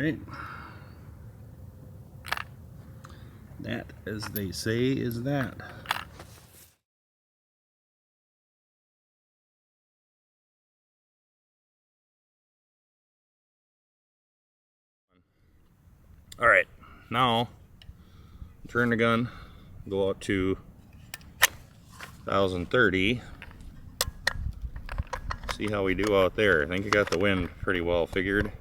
right. That, as they say, is that. All right, now turn the gun, go out to 1030. See how we do out there. I think I got the wind pretty well figured.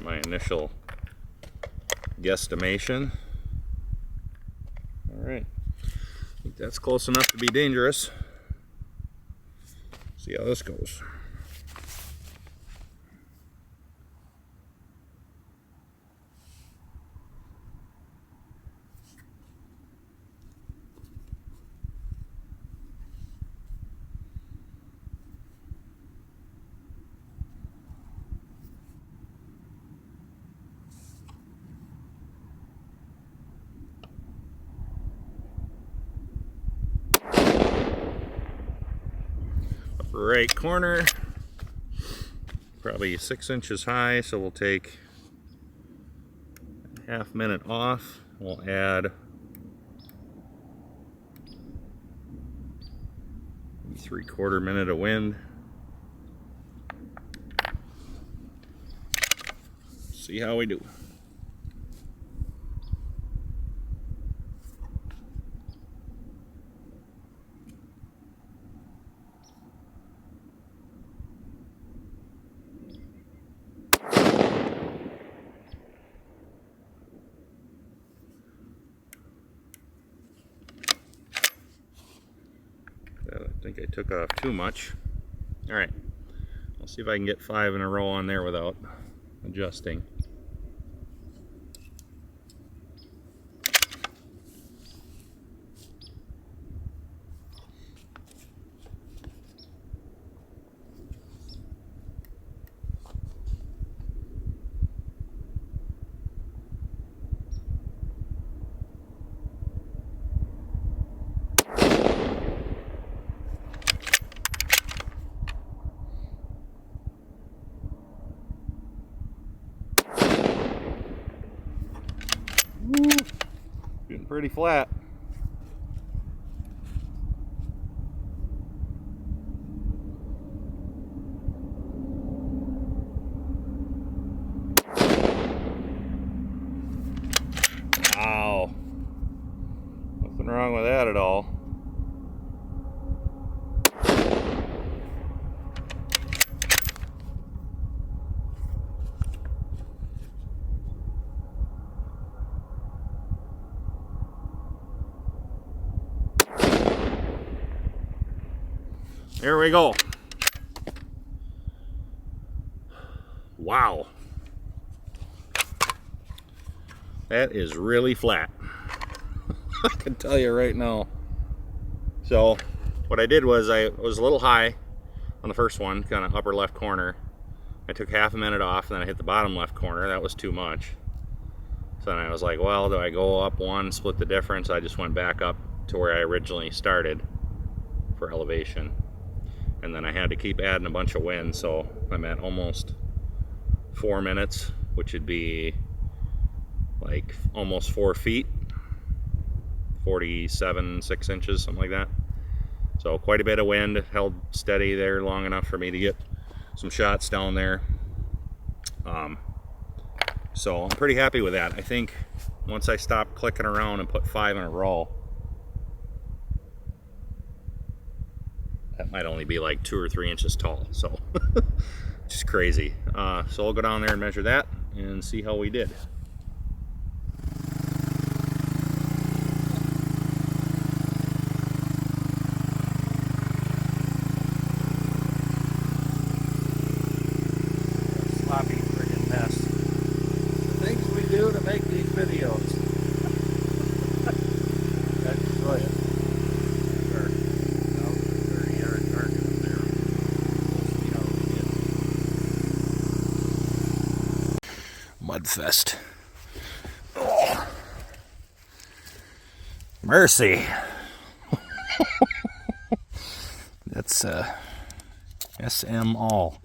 My initial guesstimation. All right, I think that's close enough to be dangerous. See how this goes. Right corner, probably 6 inches high, so we'll take a half minute off. We'll add 3/4 minute of wind. See how we do. I think I took off too much. All right, I'll see if I can get 5 in a row on there without adjusting. Getting pretty flat. Wow. Nothing wrong with that at all. There we go. Wow. That is really flat. I can tell you right now. So what I did was I was a little high on the first one, kind of upper left corner. I took half a minute off, and then I hit the bottom left corner. That was too much. So then I was like, well, do I go up one, split the difference? I just went back up to where I originally started for elevation. And then I had to keep adding a bunch of wind, so I'm at almost 4 minutes, which would be like almost 4 feet, 47, 6 inches, something like that. So quite a bit of wind, held steady there long enough for me to get some shots down there. So I'm pretty happy with that. I think once I stop clicking around and put 5 in a row, that might only be like 2 or 3 inches tall, so just crazy. So I'll go down there and measure that and see how we did. Sloppy friggin' mess. The things we do to make these videos. That's right. Mudfest. Oh. Mercy. That's SM all.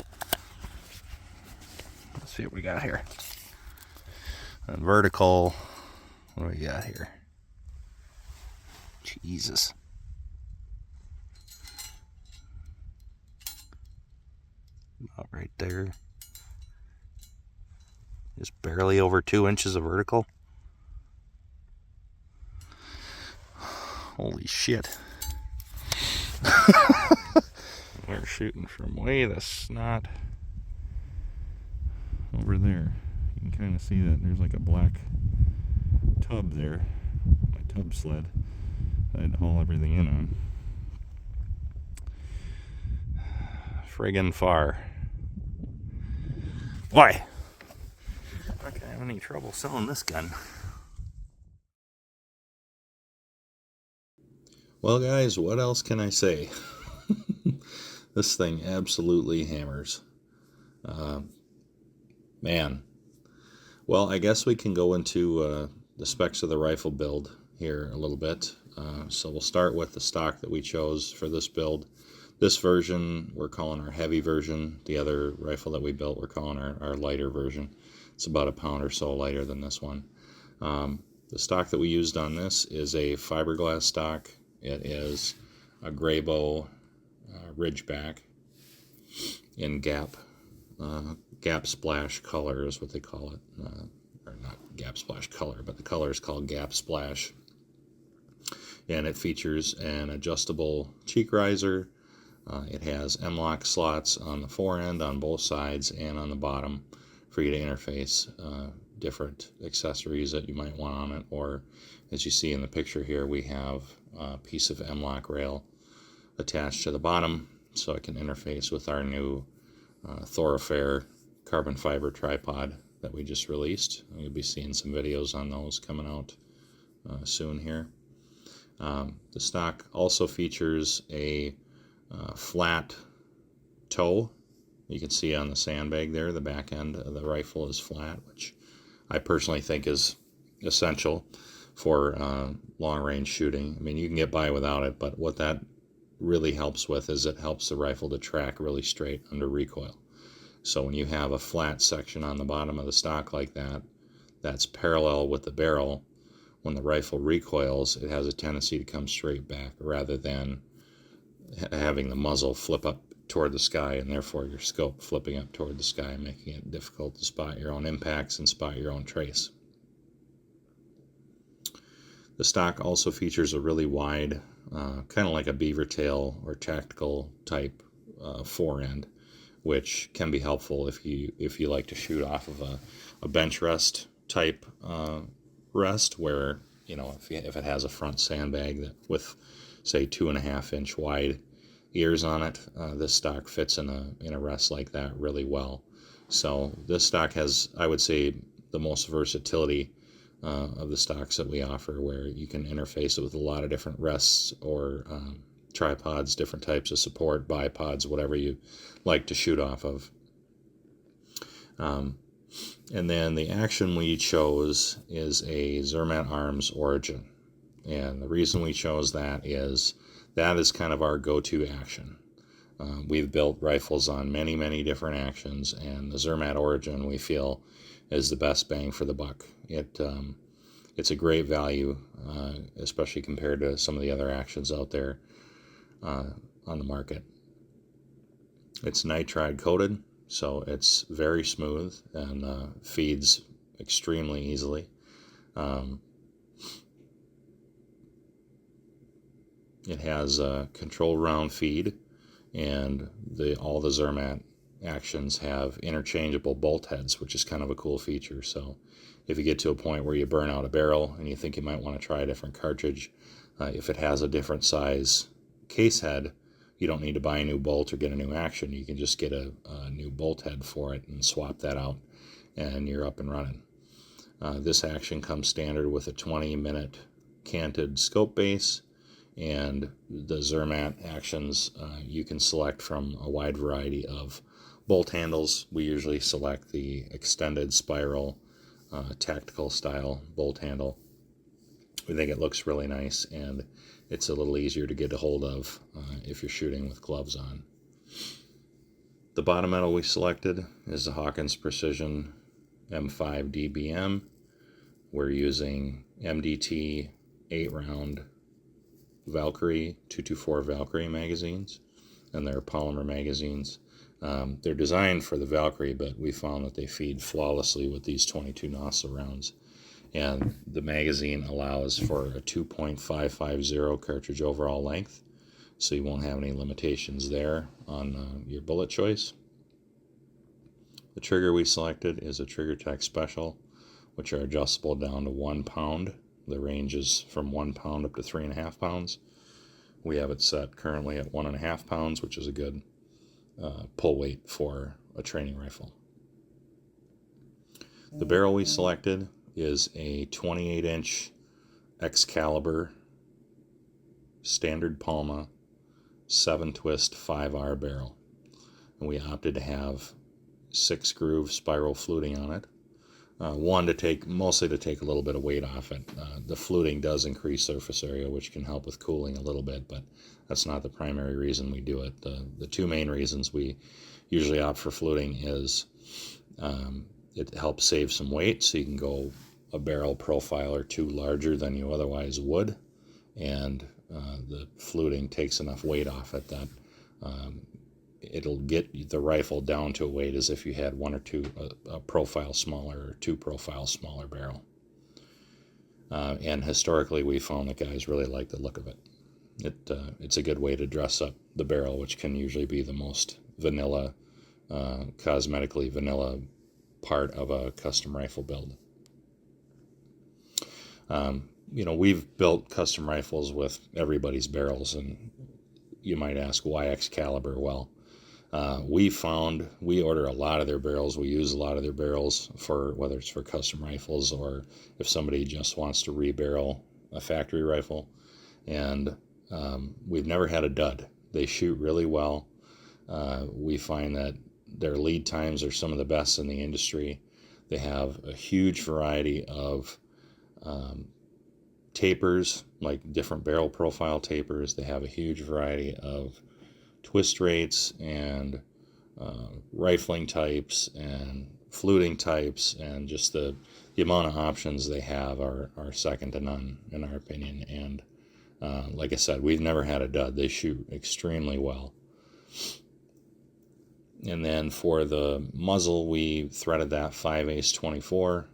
see what we got here. And vertical, what do we got here? Jesus. About right there. Just barely over 2 inches of vertical. Holy shit. We're shooting from way the snot over there. You can kind of see that there's like a black tub there. My tub sled that I'd haul everything in on. Friggin' far. Why? I'm not gonna have any trouble selling this gun. Well, guys, what else can I say? This thing absolutely hammers. Man. Well, I guess we can go into the specs of the rifle build here a little bit. So we'll start with the stock that we chose for this build. This version we're calling our heavy version. The other rifle that we built we're calling our lighter version. It's about a pound or so lighter than this one. The stock that we used on this is a fiberglass stock. It is a Graybow Ridgeback in Gap Splash color is what they call it. Or not Gap Splash color, but the color is called Gap Splash. And it features an adjustable cheek riser. It has M-lock slots on the forend, on both sides, and on the bottom for you to interface different accessories that you might want on it. Or, as you see in the picture here, we have a piece of M-lock rail attached to the bottom so it can interface with our new Thoroughfare carbon fiber tripod that we just released. You'll be seeing some videos on those coming out soon here. The stock also features a flat toe. You can see on the sandbag there, the back end of the rifle is flat, which I personally think is essential for long-range shooting. I mean, you can get by without it, but what that really helps with is it helps the rifle to track really straight under recoil. So when you have a flat section on the bottom of the stock like that, that's parallel with the barrel, when the rifle recoils, it has a tendency to come straight back rather than having the muzzle flip up toward the sky, and therefore your scope flipping up toward the sky, making it difficult to spot your own impacts and spot your own trace. The stock also features a really wide, kind of like a beaver tail or tactical type forend, which can be helpful if you like to shoot off of a bench rest type rest, where if it has a front sandbag that with say 2.5 inch wide ears on it, this stock fits in a rest like that really well. So this stock has, I would say, the most versatility of the stocks that we offer, where you can interface it with a lot of different rests or tripods, different types of support, bipods, whatever you like to shoot off of. And then the action we chose is a Zermatt Arms Origin. And the reason we chose that is kind of our go-to action. We've built rifles on many, many different actions, and the Zermatt Origin we feel is the best bang for the buck. It's a great value, especially compared to some of the other actions out there on the market. It's nitride coated, so it's very smooth and feeds extremely easily. It has a controlled round feed, and all the Zermatt actions have interchangeable bolt heads, which is kind of a cool feature. So if you get to a point where you burn out a barrel and you think you might want to try a different cartridge, if it has a different size case head, you don't need to buy a new bolt or get a new action. You can just get a new bolt head for it and swap that out, and you're up and running. This action comes standard with a 20-minute canted scope base, and the Zermatt actions you can select from a wide variety of bolt handles. We usually select the extended spiral tactical style bolt handle. We think it looks really nice, and it's a little easier to get a hold of if you're shooting with gloves on. The bottom metal we selected is the Hawkins Precision M5 DBM. We're using MDT 8-round Valkyrie 224 Valkyrie magazines, and they're polymer magazines. They're designed for the Valkyrie, but we found that they feed flawlessly with these 22 Nosler rounds. And the magazine allows for a 2.550 cartridge overall length, so you won't have any limitations there on your bullet choice. The trigger we selected is a TriggerTech Special, which are adjustable down to 1 pound. The range is from 1 pound up to 3.5 pounds. We have it set currently at 1.5 pounds, which is a good pull weight for a training rifle. The barrel we selected is a 28-inch Excalibur standard Palma 7-twist 5R barrel, and we opted to have 6-groove spiral fluting on it. Mostly to take a little bit of weight off it. The fluting does increase surface area, which can help with cooling a little bit, but that's not the primary reason we do it. The two main reasons we usually opt for fluting is it helps save some weight, so you can go a barrel profile or two larger than you otherwise would, and the fluting takes enough weight off it that it'll get the rifle down to a weight as if you had one or two a profile smaller or two profiles smaller barrel. And historically, we found that guys really like the look of it. It's a good way to dress up the barrel, which can usually be the most vanilla, cosmetically vanilla part of a custom rifle build. We've built custom rifles with everybody's barrels, and you might ask, why Excalibur? Well, we order a lot of their barrels. We use a lot of their barrels for whether it's for custom rifles or if somebody just wants to rebarrel a factory rifle. And we've never had a dud. They shoot really well. We find that their lead times are some of the best in the industry. They have a huge variety of tapers, like different barrel profile tapers. They have a huge variety of twist rates and rifling types and fluting types, and just the amount of options they have are second to none in our opinion. And like I said, we've never had a dud. They shoot extremely well. And then for the muzzle, we threaded that 5/8 24.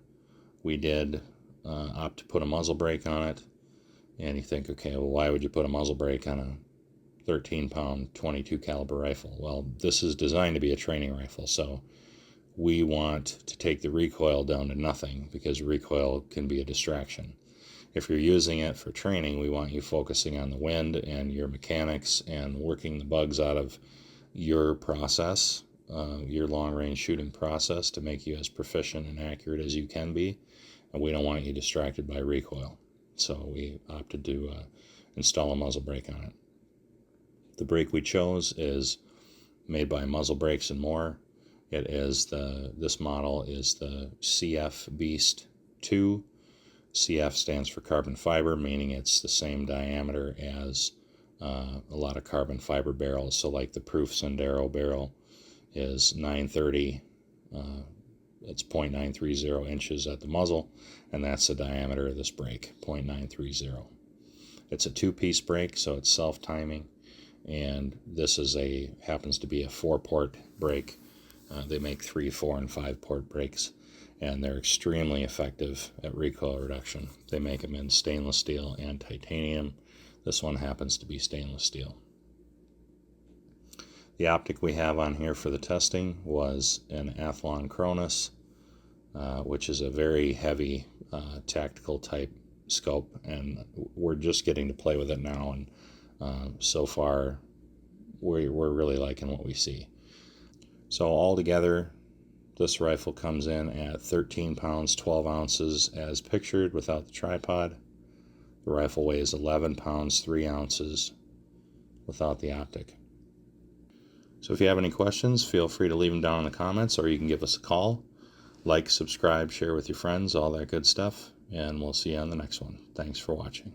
We did opt to put a muzzle brake on it. And you think, okay, well, why would you put a muzzle brake on a 13-pound 22 caliber rifle? Well, this is designed to be a training rifle, so we want to take the recoil down to nothing, because recoil can be a distraction. If you're using it for training, we want you focusing on the wind and your mechanics and working the bugs out of your process, your long-range shooting process, to make you as proficient and accurate as you can be, and we don't want you distracted by recoil. So we opted to install a muzzle brake on it. The brake we chose is made by Muzzle Brakes and More. This model is the CF Beast 2. CF stands for carbon fiber, meaning it's the same diameter as a lot of carbon fiber barrels. So like the Proof Sendero barrel is 930. It's 0.930 inches at the muzzle, and that's the diameter of this brake, 0.930. It's a 2-piece brake, so it's self-timing, and this happens to be a 4-port brake. They make 3, 4, and 5-port brakes, and they're extremely effective at recoil reduction. They make them in stainless steel and titanium. This one happens to be stainless steel. The optic we have on here for the testing was an Athlon Cronus, which is a very heavy tactical type scope, and we're just getting to play with it now, and so far we're really liking what we see. So altogether, this rifle comes in at 13 pounds 12 ounces as pictured without the tripod. The rifle weighs 11 pounds 3 ounces without the optic. So if you have any questions, feel free to leave them down in the comments, or you can give us a call. Like, subscribe, share with your friends, all that good stuff, and we'll see you on the next one. Thanks for watching.